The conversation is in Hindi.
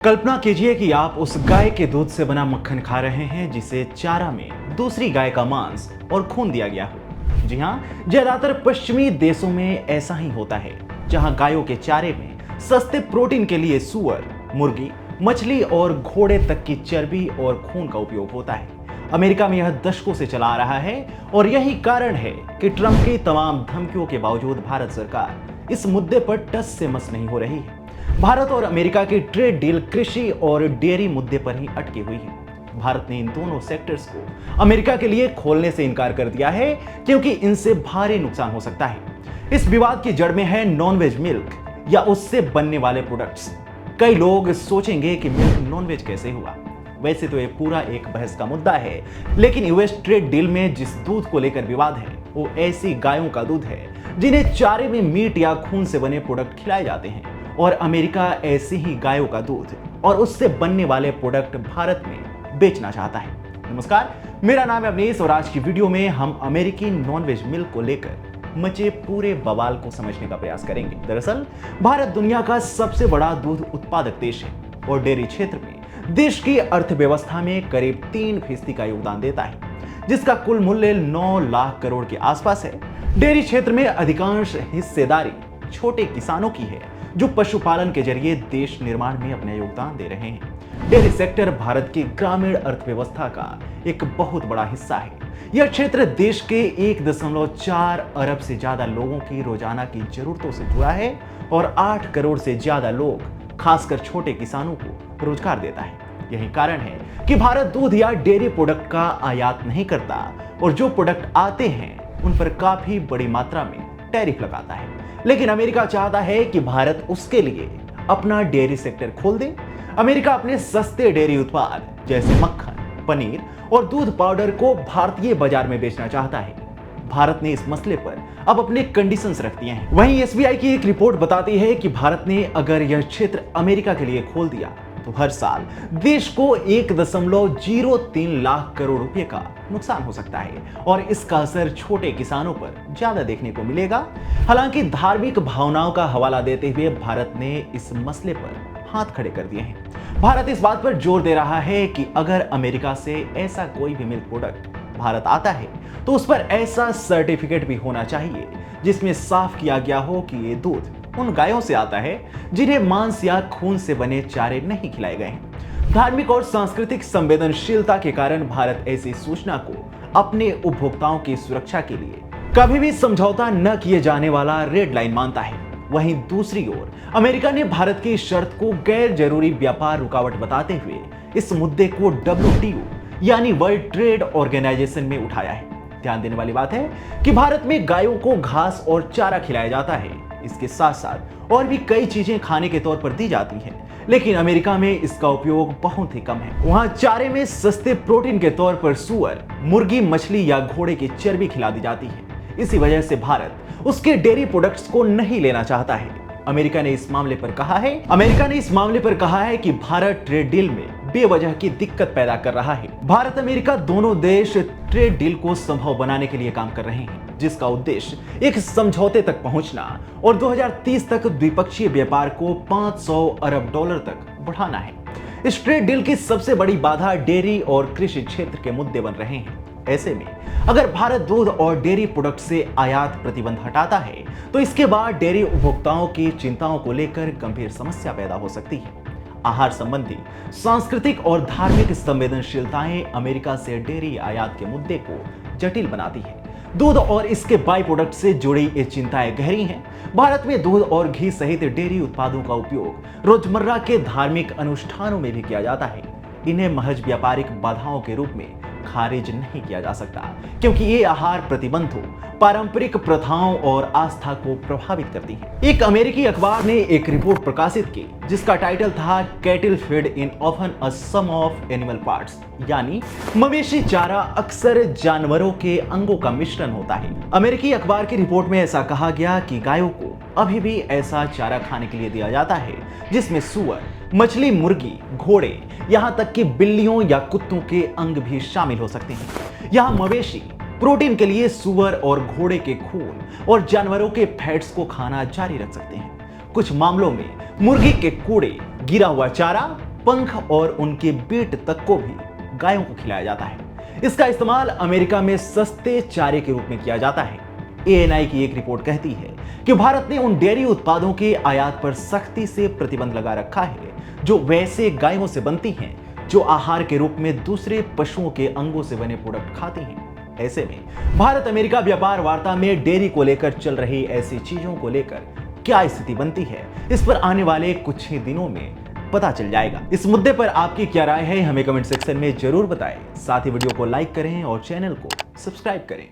कल्पना कीजिए कि आप उस गाय के दूध से बना मक्खन खा रहे हैं जिसे चारा में दूसरी गाय का मांस और खून दिया गया हो। जी हाँ, ज्यादातर पश्चिमी देशों में ऐसा ही होता है, जहां गायों के चारे में सस्ते प्रोटीन के लिए सुअर, मुर्गी, मछली और घोड़े तक की चर्बी और खून का उपयोग होता है। अमेरिका में यह दशकों से चला आ रहा है और यही कारण है कि ट्रंप की तमाम धमकियों के बावजूद भारत सरकार इस मुद्दे पर टस से मस नहीं हो रही है। भारत और अमेरिका की ट्रेड डील कृषि और डेयरी मुद्दे पर ही अटकी हुई है। भारत ने इन दोनों सेक्टर्स को अमेरिका के लिए खोलने से इनकार कर दिया है क्योंकि इनसे भारी नुकसान हो सकता है। इस विवाद की जड़ में है नॉनवेज मिल्क या उससे बनने वाले प्रोडक्ट्स। कई लोग सोचेंगे कि मिल्क नॉनवेज कैसे हुआ। वैसे तो ये पूरा एक बहस का मुद्दा है, लेकिन यूएस ट्रेड डील में जिस दूध को लेकर विवाद है वो ऐसी गायों का दूध है जिन्हें चारे में मीट या खून से बने प्रोडक्ट खिलाए जाते हैं, और अमेरिका ऐसी ही गायों का दूध और उससे बनने वाले प्रोडक्ट भारत में बेचना चाहता है। नमस्कार, मेरा नाम है अवनीश और आज की वीडियो में हम अमेरिकी नॉनवेज मिल्क को लेकर मचे पूरे बवाल को समझने का प्रयास करेंगे। दरअसल भारत दुनिया का सबसे बड़ा दूध उत्पादक देश है और डेयरी क्षेत्र में देश की अर्थव्यवस्था में करीब 3% का योगदान देता है, जिसका कुल मूल्य 9 लाख करोड़ के आसपास है। डेयरी क्षेत्र में अधिकांश हिस्सेदारी छोटे किसानों की है जो पशुपालन के जरिए देश निर्माण में अपना योगदान दे रहे हैं। डेयरी सेक्टर भारत की ग्रामीण अर्थव्यवस्था का एक बहुत बड़ा हिस्सा है। यह क्षेत्र देश के 1.4 अरब से ज्यादा लोगों की रोजाना की जरूरतों से जुड़ा है और 8 करोड़ से ज्यादा लोग, खासकर छोटे किसानों को रोजगार देता है। यही कारण है कि भारत दूध या डेयरी प्रोडक्ट का आयात नहीं करता और जो प्रोडक्ट आते हैं उन पर काफी बड़ी मात्रा में टैरिफ लगाता है। लेकिन अमेरिका चाहता है कि भारत उसके लिए अपना डेयरी सेक्टर खोल दे। अमेरिका अपने सस्ते डेयरी उत्पाद जैसे मक्खन, पनीर और दूध पाउडर को भारतीय बाजार में बेचना चाहता है। भारत ने इस मसले पर अब अपने कंडीशंस रख दिए हैं। वहीं एसबीआई की एक रिपोर्ट बताती है कि भारत ने अगर यह क्षेत्र अमेरिका के लिए खोल दिया तो हर साल देश को 1.03 लाख करोड़ रुपए का नुकसान हो सकता है और इसका असर छोटे किसानों पर ज्यादा देखने को मिलेगा। हालांकि धार्मिक भावनाओं का हवाला देते हुए भारत ने इस मसले पर हाथ खड़े कर दिए हैं। भारत इस बात पर जोर दे रहा है कि अगर अमेरिका से ऐसा कोई भी मिल्क प्रोडक्ट भारत आता है तो उस पर ऐसा सर्टिफिकेट भी होना चाहिए जिसमें साफ किया गया हो कि ये दूध उन गायों से आता है जिन्हें मांस या खून से बने चारे नहीं खिलाए गए हैं। धार्मिक और सांस्कृतिक संवेदनशीलता के कारण भारत ऐसी सूचना को अपने उपभोक्ताओं की सुरक्षा के लिए कभी भी समझौता न किए जाने वाला रेड लाइन मानता है। वहीं दूसरी ओर अमेरिका ने भारत की शर्त को गैर जरूरी व्यापार रुकावट बताते हुए इस मुद्दे को WTO यानी वर्ल्ड ट्रेड ऑर्गेनाइजेशन में उठाया है। ध्यान देने वाली बात है कि भारत में गायों को घास और चारा खिलाया जाता है। इसके साथ साथ और भी कई चीजें खाने के तौर पर दी जाती हैं, लेकिन अमेरिका में इसका उपयोग बहुत ही कम है। वहां चारे में सस्ते प्रोटीन के तौर पर सुअर, मुर्गी, मछली या घोड़े की चर्बी खिला दी जाती है। इसी वजह से भारत उसके डेयरी प्रोडक्ट्स को नहीं लेना चाहता है। अमेरिका ने इस मामले पर कहा है कि भारत ट्रेड डील में बेवजह की दिक्कत पैदा कर रहा है। भारत अमेरिका दोनों देश ट्रेड डील को संभव बनाने के लिए काम कर रहे हैं, जिसका उद्देश्य एक समझौते तक पहुंचना और 2030 तक द्विपक्षीय व्यापार को 500 अरब डॉलर तक बढ़ाना है। इस ट्रेड डील की सबसे बड़ी बाधा डेयरी और कृषि क्षेत्र के मुद्दे बन रहे हैं। ऐसे में अगर भारत दूध और डेयरी प्रोडक्ट से आयात प्रतिबंध हटाता है तो इसके बाद डेयरी उपभोक्ताओं की चिंताओं को लेकर गंभीर समस्या पैदा हो सकती है। आहार संबंधी सांस्कृतिक और धार्मिक संवेदनशीलताएं अमेरिका से डेयरी आयात के मुद्दे को जटिल बनाती है। दूध और इसके बाई प्रोडक्ट से जुड़ी ये चिंताएं गहरी हैं। भारत में दूध और घी सहित डेयरी उत्पादों का उपयोग रोजमर्रा के धार्मिक अनुष्ठानों में भी किया जाता है। इन्हें महज व्यापारिक बाधाओं के रूप में खारिज नहीं किया जा सकता, क्योंकि ये आहार प्रतिबंधों, पारंपरिक प्रथाओं और आस्था को प्रभावित करती है। एक अमेरिकी अखबार ने एक रिपोर्ट प्रकाशित की जिसका टाइटल था cattle feed in often a sum of animal parts, यानी मवेशी चारा अक्सर जानवरों के अंगों का मिश्रण होता है। अमेरिकी अखबार की रिपोर्ट में ऐसा कहा गया कि गायों को अभी भी ऐसा चारा खाने के लिए दिया जाता है जिसमें सुअर, मछली, मुर्गी, घोड़े, यहाँ तक कि बिल्लियों या कुत्तों के अंग भी शामिल हो सकते हैं। यहाँ मवेशी प्रोटीन के लिए सुअर और घोड़े के खून और जानवरों के फैट्स को खाना जारी रख सकते हैं। कुछ मामलों में मुर्गी के कूड़े, गिरा हुआ चारा पंख और उनके बीट तक को भी गायों को खिलाया जाता है। इसका इस्तेमाल अमेरिका में सस्ते चारे के रूप में किया जाता है। ANI की एक रिपोर्ट कहती है कि भारत ने उन डेयरी उत्पादों के आयात पर सख्ती से प्रतिबंध लगा रखा है जो वैसे गायों से बनती हैं जो आहार के रूप में दूसरे पशुओं के अंगों से बने प्रोडक्ट खाती हैं। ऐसे में भारत अमेरिका व्यापार वार्ता में डेयरी को लेकर चल रही ऐसी चीजों को लेकर क्या स्थिति बनती है, इस पर आने वाले कुछ ही दिनों में पता चल जाएगा। इस मुद्दे पर आपकी क्या राय है, हमें कमेंट सेक्शन में जरूर बताएं। साथ ही वीडियो को लाइक करें और चैनल को सब्सक्राइब करें।